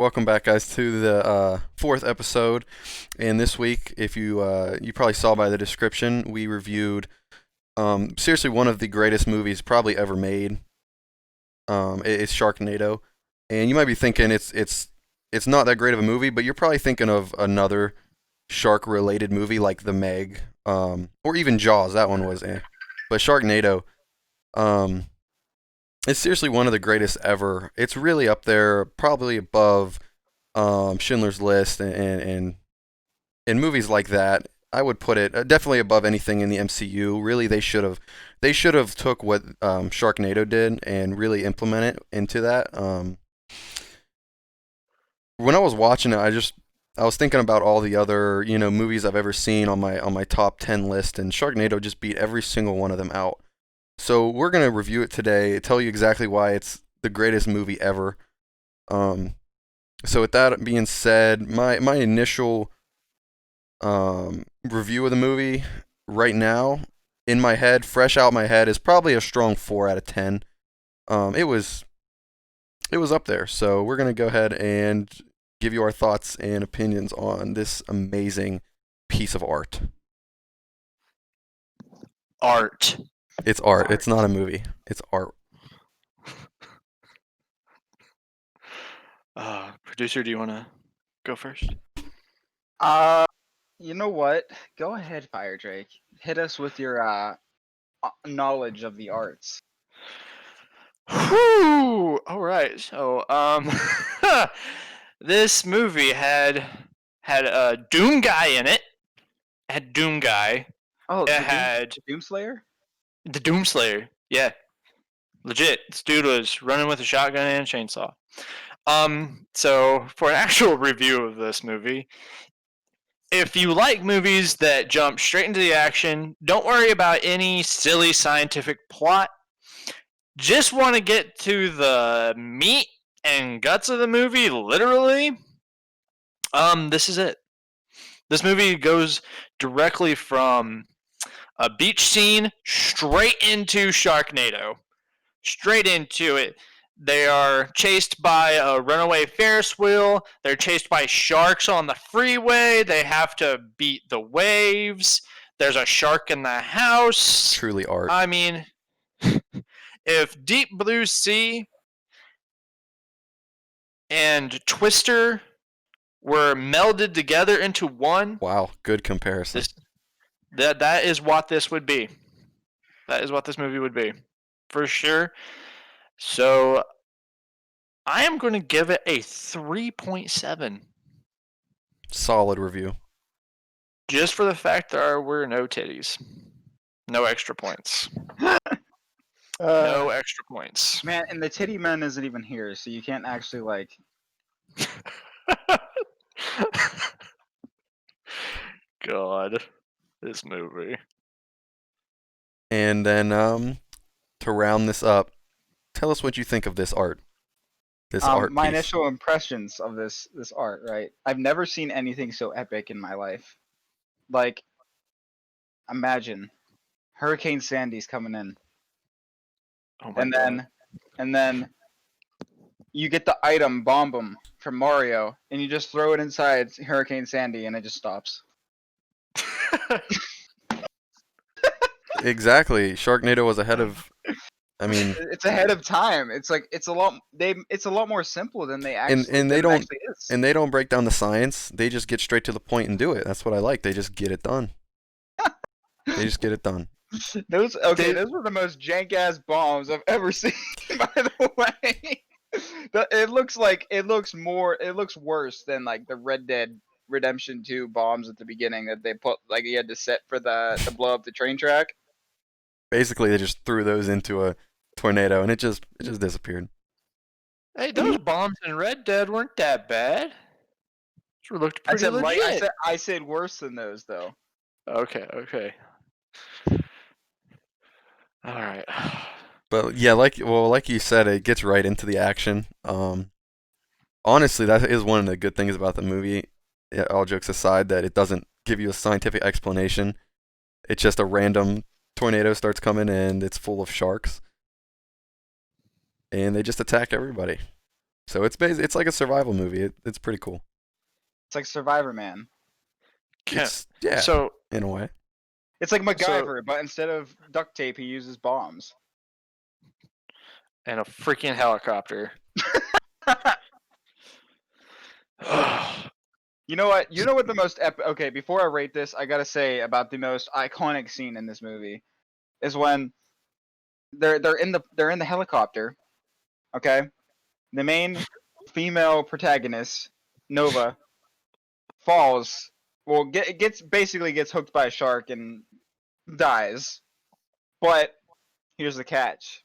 Welcome back, guys, to the fourth episode. And this week, if you probably saw by the description, we reviewed seriously one of the greatest movies probably ever made. It's Sharknado, and you might be thinking it's not that great of a movie, but you're probably thinking of another shark-related movie like The Meg, or even Jaws. That one was but Sharknado, um, it's seriously one of the greatest ever. It's really up there, probably above Schindler's List and movies like that. I would put it definitely above anything in the MCU. Really, they should have took what Sharknado did and really implement it into that. When I was watching it, I was thinking about all the other movies I've ever seen on my top 10 list, and Sharknado just beat every single one of them out. So we're gonna review it today, tell you exactly why it's the greatest movie ever. Um, so with that being said, my initial review of the movie right now in my head, fresh out my head, is probably a strong 4 out of 10. It was up there. So we're gonna go ahead and give you our thoughts and opinions on this amazing piece of art. Art. It's art. It's not a movie. It's art. Producer, do you want to go first? Uh, you know what? Go ahead, Fire Drake. Hit us with your knowledge of the arts. Whew! All right. So, this movie had a Doom guy in it. It had Doom guy. Oh, It had Doomslayer? the Doomslayer. Yeah, legit. This dude was running with a shotgun and a chainsaw. So for an actual review of this movie, if you like movies that jump straight into the action, don't worry about any silly scientific plot, just want to get to the meat and guts of the movie, literally, this is it. This movie goes directly from a beach scene straight into Sharknado. Straight into it. They are chased by a runaway Ferris wheel. They're chased by sharks on the freeway. They have to beat the waves. There's a shark in the house. Truly art. I mean, if Deep Blue Sea and Twister were melded together into one, Wow, good comparison. that is what this would be. That is what this movie would be, for sure. So I am going to give it a 3.7. Solid review. Just for the fact there were no titties. No extra points. No extra points. Man, and the Titty Man isn't even here, so you can't actually like. God, this movie. And then to round this up, tell us what you think of this art. This art My piece. initial impressions of this art, right? I've never seen anything so epic in my life. Like, imagine Hurricane Sandy's coming in, Oh my and God. then you get the item Bomb 'em from Mario, and you just throw it inside Hurricane Sandy, and it just stops. Exactly. Sharknado was ahead of. I mean, It's ahead of time. It's like it's a lot more simple than they actually and they than it don't actually is. and they don't break down the science. They just get straight to the point and do it. That's what I like. They just get it done. They just get it done. Those were the most jank ass bombs I've ever seen. By the way, it looks worse than like the Red Dead Redemption 2 bombs at the beginning that they put like you had to set for to blow up the train track. Basically, they just threw those into a tornado and it just disappeared. Hey, those bombs in Red Dead weren't that bad. Sure looked pretty legit. I said worse than those though. Okay. All right. But yeah, like you said, it gets right into the action. Honestly, that is one of the good things about the movie. Yeah, all jokes aside, that it doesn't give you a scientific explanation. It's just a random tornado starts coming and it's full of sharks, and they just attack everybody. So it's like a survival movie. It's pretty cool. It's like Survivor Man. It's yeah, So in a way. It's like So- MacGyver, but instead of duct tape, he uses bombs. and a freaking helicopter. You know what? You know what the most epic? Okay, before I rate this, I gotta say about the most iconic scene in this movie is when they're in the helicopter. Okay, the main female protagonist, Nova, falls. Well, basically gets hooked by a shark and dies. But here's the catch: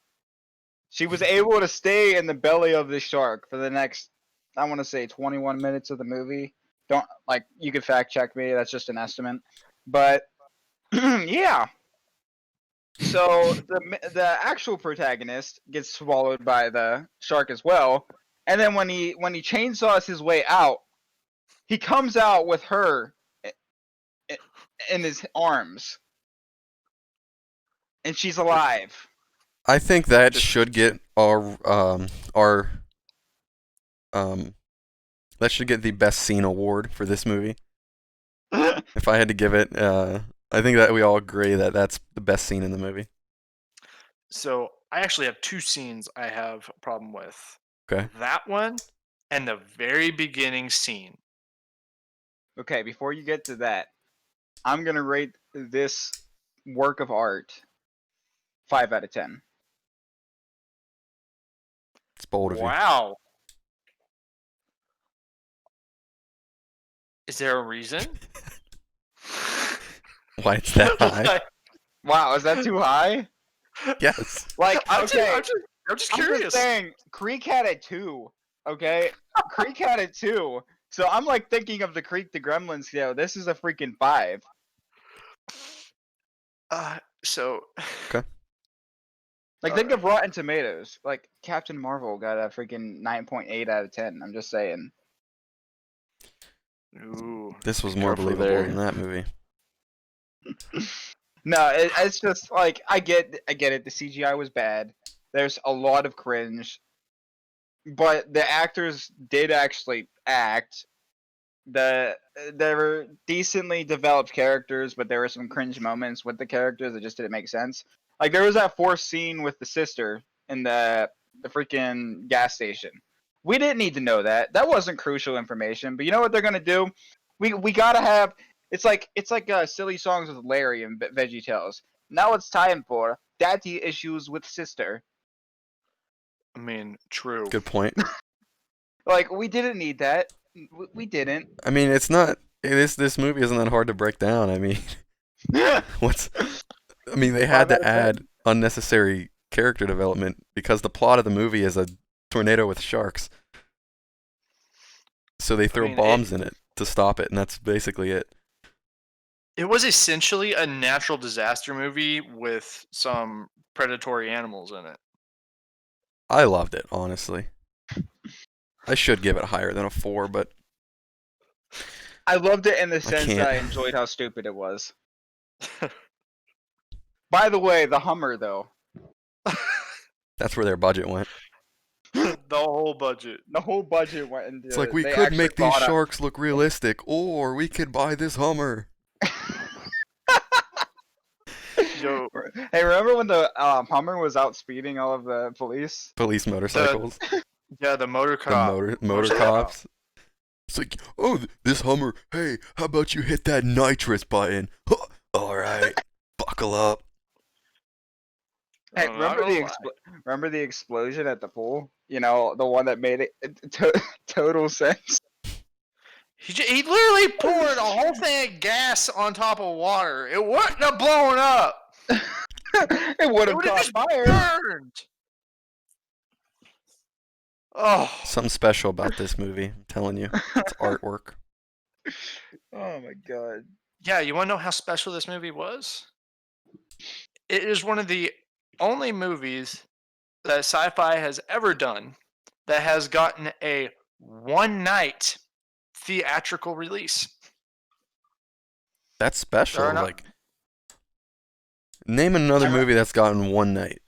she was able to stay in the belly of the shark for the next, I want to say, 21 minutes of the movie. Don't like you can fact check me. That's just an estimate. But yeah. So the actual protagonist gets swallowed by the shark as well, and then when he chainsaws his way out, he comes out with her in his arms, and she's alive. I think that Just- should get our that should get the best scene award for this movie. If I had to give it, I think that we all agree that that's the best scene in the movie. So I actually have two scenes I have a problem with. Okay. That one and the very beginning scene. Okay, before you get to that, I'm gonna rate this work of art 5 out of 10. It's bold of you. Wow. Is there a reason? Why it's that high? Like, Wow, is that too high? Yes. Like, I'm okay, I'm just I'm curious. just saying, Creek had it 2. Okay, Creek had it 2. So I'm like thinking of the Creek to Gremlins scale. This is a freaking 5. So Okay. Like, think of Rotten Tomatoes. Like, Captain Marvel got a freaking 9.8 out of 10. I'm just saying. Ooh, This was more careful believable there. than that movie. No, it's just like I get it. The CGI was bad. There's a lot of cringe, but the actors did actually act. There were decently developed characters, but there were some cringe moments with the characters that just didn't make sense. Like there was that forced scene with the sister in the freaking gas station. We didn't need to know that. That wasn't crucial information. But you know what they're gonna do? We gotta have. It's like silly songs with Larry and Veggie Tales. Now it's time for daddy issues with sister. I mean, true. Good point. Like we didn't need that. We didn't. I mean, it's not. This movie isn't that hard to break down. I mean, what's? I mean, they had 5 out to of 10. add unnecessary character development because the plot of the movie is a tornado with sharks. So they throw mean, bombs in it to stop it, and that's basically it. It was essentially a natural disaster movie with some predatory animals in it. I loved it, honestly. I should give it higher than a 4, but I loved it in the sense that can't. I enjoyed how stupid it was. By the way, the Hummer though, that's where their budget went. The whole budget. the whole budget went into. It's like we they could actually make these bought a- sharks look realistic, or we could buy this Hummer. Yo, Hey, remember when the Hummer was out speeding all of the police? Police motorcycles, yeah, the motor the cop. motor cops. It's like, oh, this Hummer. Hey, how about you hit that nitrous button? Huh, all right, buckle up. Hey, I'm not gonna lie. remember the explosion at the pool? You know, the one that made it total sense. He literally poured a whole thing of gas on top of water. It wouldn't have blown up. It would It have would have caught just fire. burned. Oh, Something special about this movie. I'm telling you, it's artwork. Oh my god. yeah. You want to know how special this movie was? It is one of the only movies that sci-fi has ever done that has gotten a one-night theatrical release. That's special. There are not- Like, name another I- movie that's gotten one night.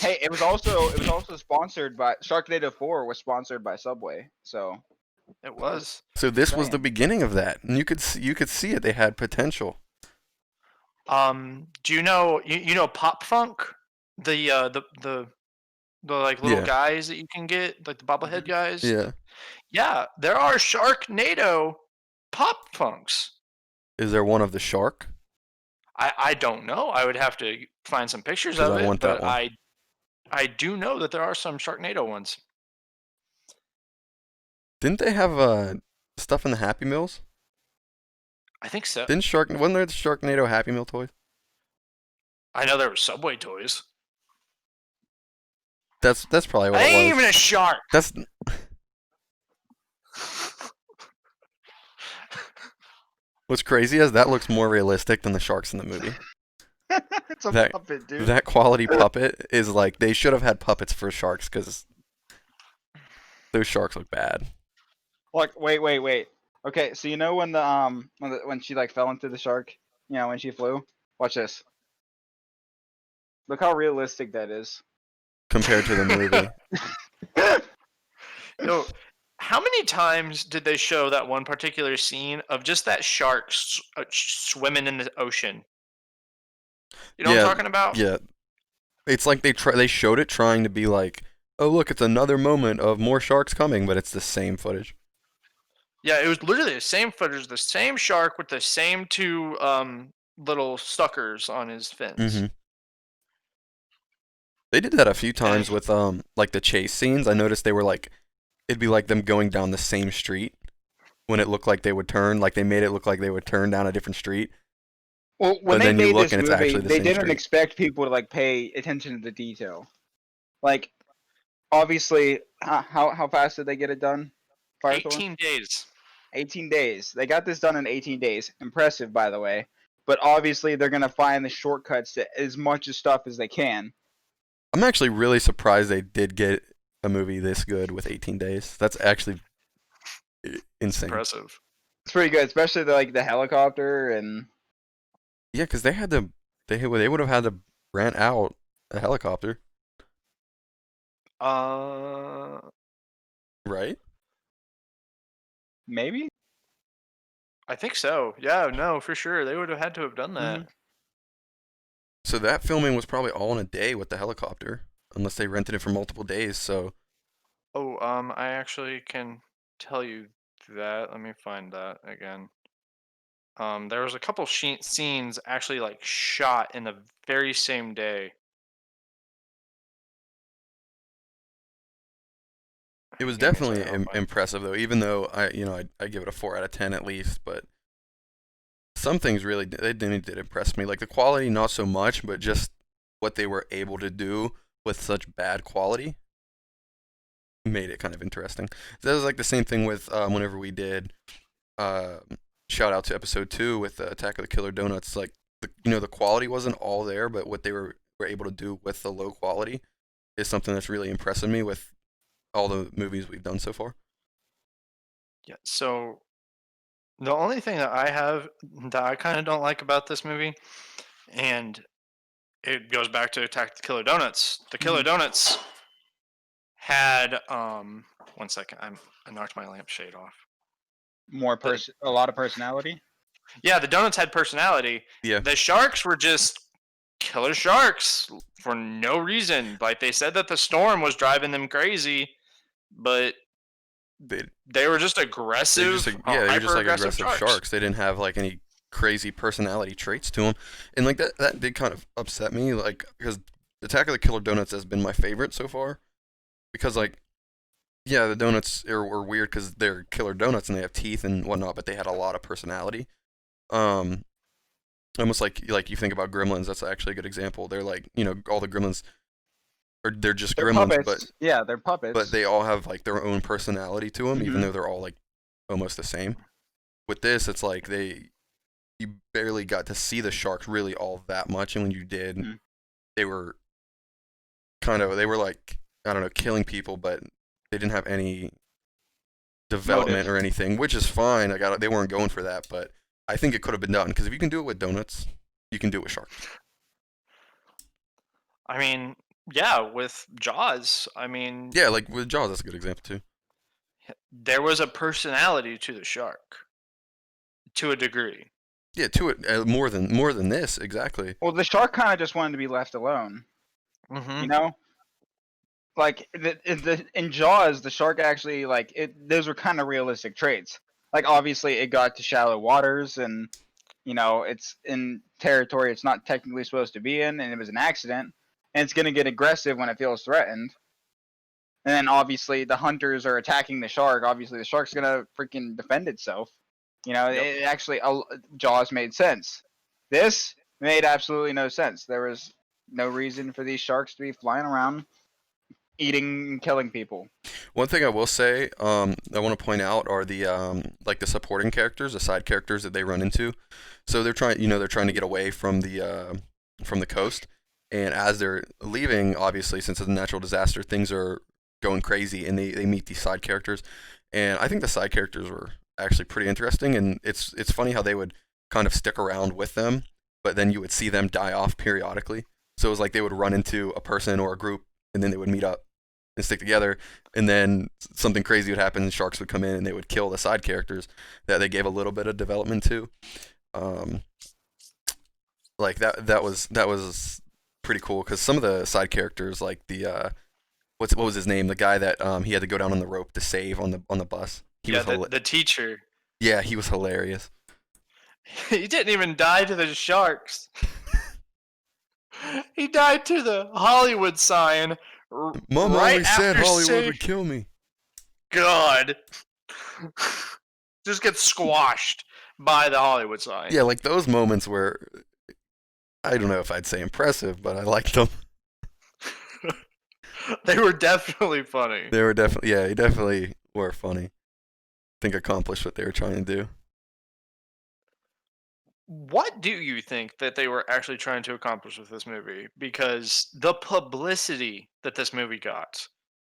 Hey, it was also sponsored by Sharknado 4 was sponsored by Subway. So It was. So this was the saying. beginning of that, and you could see it. They had potential. Do you know you know Pop Funk? The like little Yeah, guys that you can get, like the bobblehead Mhm. guys. yeah. Yeah, there are Sharknado Pop Funks. Is there one of the shark? I don't know. I would have to find some pictures Because of I it, want that but one. I do know that there are some Sharknado ones. Didn't they have stuff in the Happy Meals? I think so. Wasn't there the Sharknado Happy Meal toys? I know there were Subway toys. That's probably I what it ain't was. even a shark. That's what's crazy is that looks more realistic than the sharks in the movie. It's a That puppet, dude. that quality puppet is like they should have had puppets for sharks because those sharks look bad. Like, wait. Okay, so you know when when she like fell into the shark, when she flew. Watch this. Look how realistic that is. Compared to the movie. Yo, how many times did they show that one particular scene of just that shark swimming in the ocean? You know what I'm Yeah, talking about? yeah. It's like they showed it trying to be like, oh look, it's another moment of more sharks coming, but it's the same footage. Yeah, it was literally the same footage, the same shark with the same two little suckers on his fins. Mm-hmm. They did that a few And times with like the chase scenes. I noticed they were like it'd be like them going down the same street when it looked like they would turn, like they made it look like they would turn down a different street, Well, when but they then you made look this and it's movie, actually the they same didn't street. expect people to like pay attention to the detail. Like, obviously, how fast did they get it done? Firethorn? 18 days. 18 days. They got this done in 18 days. Impressive, by the way. But obviously, they're gonna find the shortcuts to as much of stuff as they can. I'm actually really surprised they did get a movie this good with 18 days. That's actually It's insane. impressive. It's pretty good, especially the helicopter and Yeah, because they would have had to rent out a helicopter, Uh, right? maybe. I think so. Yeah, no, for sure. They would have had to have done that. Mhm. So that filming was probably all in a day with the helicopter, unless they rented it for multiple days. So Oh, I actually can tell you that. Let me find that again. There was a couple scenes actually like shot in the very same day. it was Give me a definitely second. I'll find. impressive, though. Even though I give it a 4 out of 10 at least, but some things really did impress me. Like the quality, not so much, but just what they were able to do with such bad quality made it kind of interesting. That was like the same thing with whenever we did uh, shout out to episode 2 with Attack of the Killer Donuts. Like the quality wasn't all there, but what they were able to do with the low quality is something that's really impressing me with all the movies we've done so far. Yeah. So the only thing that I have that I kind of don't like about this movie, and it goes back to Attack the Killer Donuts. The Killer Mhm. Donuts had 1 second. I knocked my lampshade off. A lot of personality. Yeah, the donuts had personality. Yeah, The sharks were just killer sharks for no reason. Like they said that the storm was driving them crazy, but they they were just they were just aggressive, they were just hyper like aggressive aggressive sharks. sharks. They didn't have like any crazy personality traits to them, and like that did kind of upset me. Like because Attack of the Killer Donuts has been my favorite so far because like yeah, the donuts were weird because they're killer donuts and they have teeth and whatnot, but they had a lot of personality. Um, almost like you think about Gremlins. That's actually a good example. They're like all the Gremlins are they're just They're Gremlins, but puppets. Yeah, they're but puppets. they all have like their own personality to them, even Hmm. though they're all like almost the same. With this, it's like you barely got to see the sharks really all that much, and when you did, Mhm. they were they were like I don't know killing people, but they didn't have any development Motive. or anything, which is fine. They weren't going for that, but I think it could have been done because if you can do it with donuts, you can do it with sharks. I mean, Yeah, with Jaws, I mean, Yeah, like with Jaws, that's a good example too. there was a personality to the shark to a degree. Yeah, to it more than this exactly. Well, the shark kind of just wanted to be left alone. Mm-hmm. You know, like in Jaws, the shark actually like it. Those were kind of realistic traits. Like obviously, it got to shallow waters, and it's in territory it's not technically supposed to be in, and it was an accident, and it's gonna get aggressive when it feels threatened. And then obviously the hunters are attacking the shark. Obviously, the shark's gonna freaking defend itself. Yep. It actually Jaws made sense. This made absolutely no sense. There was no reason for these sharks to be flying around eating and killing people. One thing I will say, I want to point out are the like the supporting characters, the side characters that they run into. So they're trying to get away from the coast, and as they're leaving, obviously since it's a natural disaster, things are going crazy, and they meet these side characters, and I think the side characters were actually pretty interesting, and it's funny how they would kind of stick around with them, but then you would see them die off periodically. So it was like they would run into a person or a group, and then they would meet up and stick together, and then something crazy would happen, and sharks would come in and they would kill the side characters that they gave a little bit of development to. Um, like that was pretty cool because some of the side characters, like the what was his name, the guy that he had to go down on the rope to save on the bus. He Yeah, was the teacher. yeah, he was hilarious. He didn't even die to the sharks. He died to the Hollywood sign Mom right always said after Hollywood saying, would kill me. God. Just gets squashed by the Hollywood sign. Yeah, like those moments were, I don't know if I'd say impressive, but I liked them. They were definitely funny. They were definitely, yeah, they definitely were funny. I think accomplished what they were trying to do. What do you think that they were actually trying to accomplish with this movie? Because the publicity that this movie got,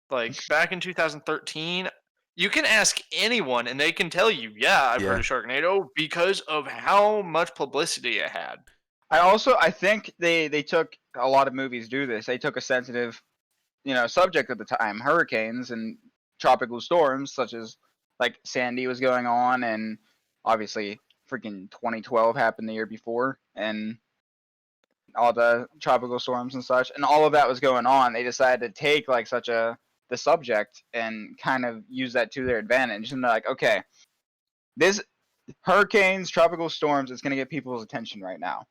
like back in 2013, you can ask anyone and they can tell you, yeah, I've heard Yeah. of Sharknado because of how much publicity it had. I think they took a lot of movies do this. They took a sensitive subject at the time, hurricanes and tropical storms, such as like Sandy was going on, and obviously freaking 2012 happened the year before, and all the tropical storms and such, and all of that was going on. They decided to take like the subject and kind of use that to their advantage, and they're like, okay, this hurricanes, tropical storms, it's gonna get people's attention right now.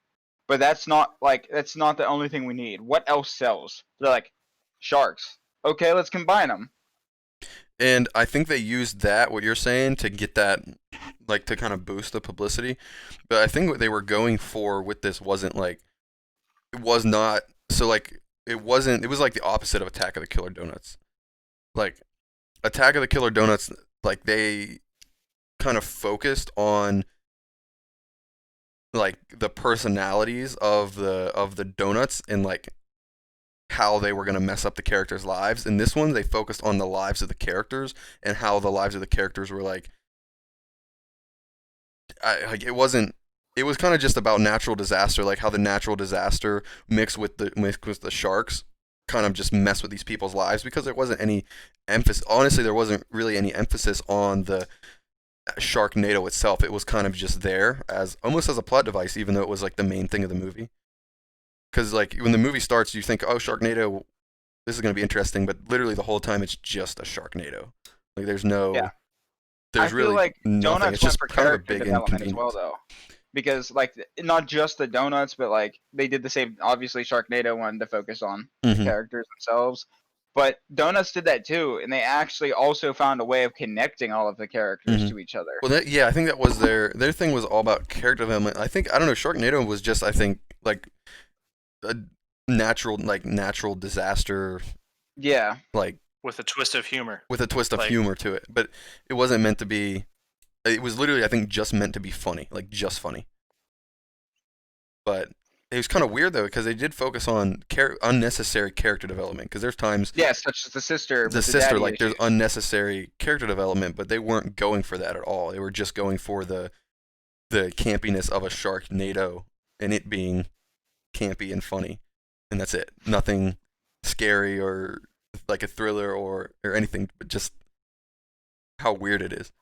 But that's not the only thing we need. What else sells? They're like, sharks. Okay, let's combine them. And I think they used that, what you're saying, to get that, like, to kind of boost the publicity. But I think what they were going for with this wasn't like, it was not, so like, it wasn't, it was like the opposite of Attack of the Killer Donuts. Like, Attack of the Killer Donuts, like, they kind of focused on, like, the personalities of the donuts and, like, how they were going to mess up the characters' lives. In this one, they focused on the lives of the characters and how the lives of the characters were like, like it wasn't. It was kind of just about natural disaster, like how the natural disaster mixed with the sharks, kind of just mess with these people's lives because there wasn't any emphasis. Honestly, there wasn't really any emphasis on the Sharknado itself. It was kind of just there as almost as a plot device, even though it was like the main thing of the movie. Because like when the movie starts, you think, oh, Sharknado, this is gonna be interesting, but literally the whole time it's just a Sharknado. Like there's no, Yeah. there's I really feel like nothing. donuts It's went just for kind of a character big development as well, inconvenience. though, because like not just the donuts, but like they did the same. Obviously, Sharknado wanted to focus on the Hmm. characters themselves, but donuts did that too, and they actually also found a way of connecting all of the characters Hmm. to each other. Well, yeah, I think that was their thing was all about character development. I don't know. Sharknado was just I think like a natural disaster, Yeah, like With a twist of humor. with a twist of Like- humor to it. But it wasn't meant to be. It was literally I think just meant to be funny, like just funny. But it was kind of weird though because they did focus on unnecessary character development because there's times yeah, such as the sister. the with sister daddy like there's issues. unnecessary character development, but they weren't going for that at all. They were just going for the campiness of a Sharknado and it being campy and funny, and that's it. Nothing scary or like a thriller or anything, but just how weird it is.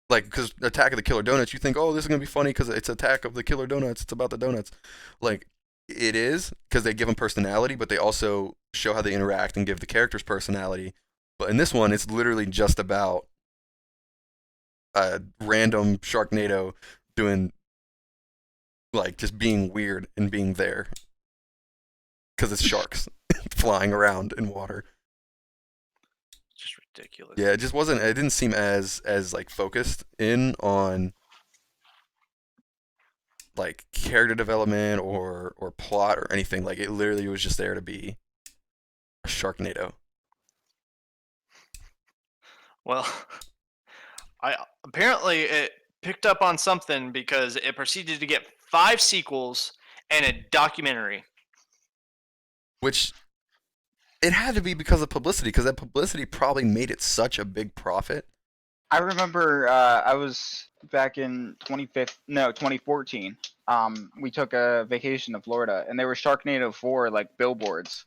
Like, because Attack of the Killer Donuts, you think, oh, this is gonna be funny because it's Attack of the Killer Donuts. It's about the donuts. Like, it is because they give them personality, but they also show how they interact and give the characters personality. But in this one, it's literally just about a random Sharknado doing like just being weird and being there because it's sharks flying around in water. Just ridiculous. Yeah, it just wasn't. It didn't seem as like focused in on like character development or plot or anything. Like it literally was just there to be a Sharknado. Well, I apparently it picked up on something because it proceeded to get 5 sequels and a documentary. Which it had to be because of publicity, because that publicity probably made it such a big profit. I remember I was back in 2014. We took a vacation to Florida, and there were Sharknado 4 like billboards,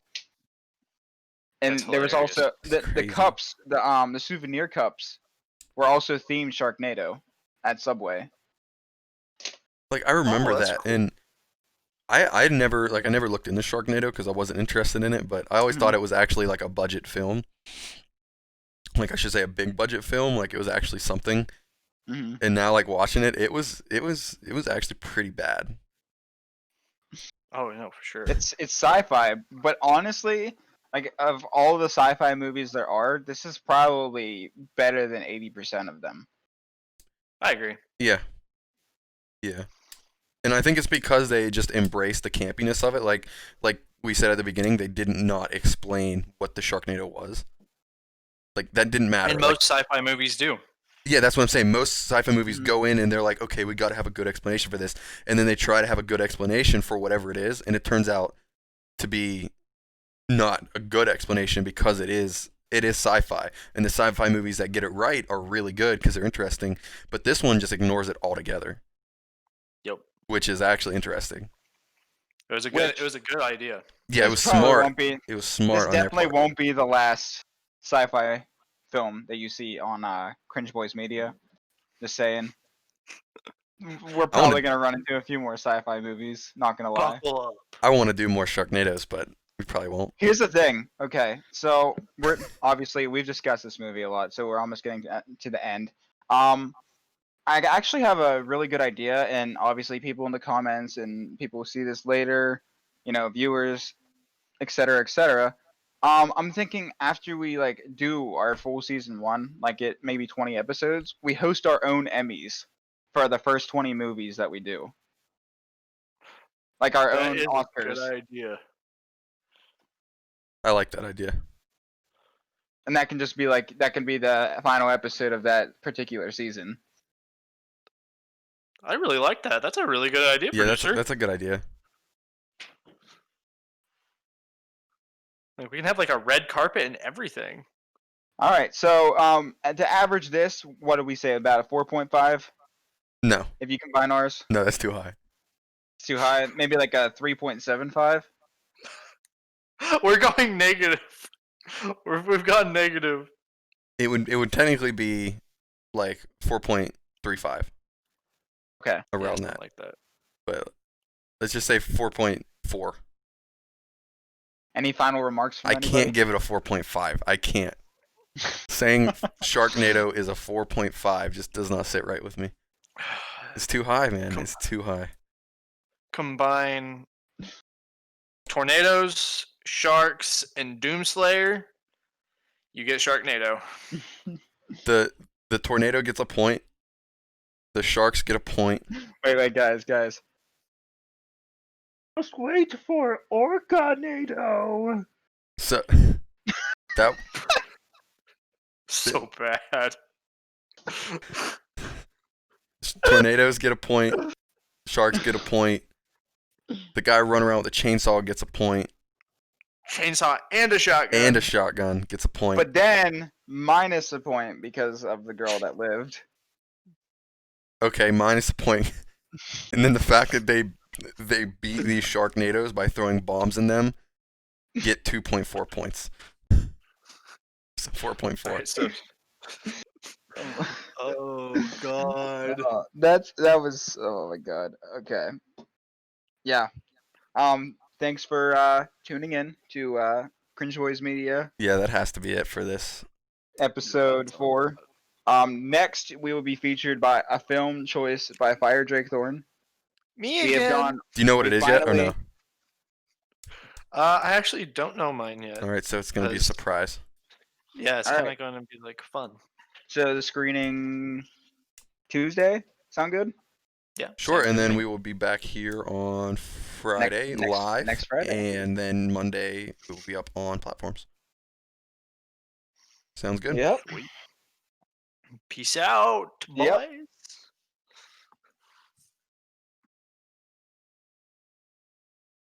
and That's there was hilarious. also the Crazy. cups, the souvenir cups, were also themed Sharknado at Subway. Like I remember that's that, cool. and I never looked into Sharknado because I wasn't interested in it, but I always thought it was actually like a budget film. Like I should say a big budget film, like it was actually something. Mm-hmm. And now like watching it, it was actually pretty bad. Oh no, for sure. It's sci-fi, but honestly, like of all the sci-fi movies there are, this is probably better than 80% of them. I agree. Yeah. Yeah. And I think it's because they just embraced the campiness of it. Like we said at the beginning, they did not explain what the Sharknado was. Like that didn't matter. And Like, most sci-fi movies do. yeah, that's what I'm saying. Most sci-fi movies Mhm. go in and they're like, okay, we got to have a good explanation for this, and then they try to have a good explanation for whatever it is, and it turns out to be not a good explanation because it is sci-fi, and the sci-fi movies that get it right are really good because they're interesting. But this one just ignores it altogether, Yep. which is actually interesting. It was a good. Which- It was a good idea. Yeah, it This was probably smart. won't be- It was This smart on their definitely part. won't be the last sci-fi film that you see on Cringe Boys Media. Just saying. We're probably gonna run into a few more sci-fi movies. Not gonna lie. Buckle up. I want to do more Sharknadoes, but we probably won't. Here's the thing. Okay, so we've discussed this movie a lot, so we're almost getting to the end. I actually have a really good idea, and obviously people in the comments and people will see this later, viewers, etc., etc. I'm thinking after we like do our full season 1, like it maybe 20 episodes, we host our own Emmys for the first 20 movies that we do, like our That own is a Oscars, good idea. I like that idea. and that can just be like that can be the final episode of that particular season. I really like that. That's a really good idea, Yeah, producer. that's a good idea. Like, we can have like a red carpet and everything. All right, so to average this, what do we say, about a 4.5 No, if you combine ours? no, that's too high. It's too high. Maybe like a 3.75. We're going negative. We've gone negative. It would technically be like 4.35 Okay. around Yeah, something that, like that. but let's just say 4.4. Any final remarks from I anybody? can't give it a 4.5. I can't. Saying Sharknado is a 4.5 just does not sit right with me. It's too high, man. It's too high. Combine tornadoes, sharks, and Doomslayer. You get Sharknado. The tornado gets a point. The sharks get a point. Wait, guys. Just wait for Orcanado. So that So bad. tornadoes get a point. Sharks get a point. The guy running around with a chainsaw gets a point, Chainsaw and a shotgun. and a shotgun gets a point. But then minus a point because of the girl that lived. Okay, minus a point. And then the fact that they beat these Sharknadoes by throwing bombs in them get 2.4 points. So 4.4. All right, so oh god. That was oh my god. Okay. Yeah. Thanks for tuning in to Cringe Boys Media Yeah, that has to be it for this. episode 4. Next we will be featured by a film choice by Fire Drake Thorn. Me We have again. gone. Do you know what we it is yet or no? finally- I actually don't know mine yet. All right, so it's going to be a 'cause- surprise. Yeah, it's All kind of right. going to be like fun. So the screening Tuesday. Sound good? Yeah. Sure, sounds and good to then me. we will be back here on Friday live. next Friday. And then Monday it will be up on platforms. Sounds good. Yep. Peace out, Yep. boys.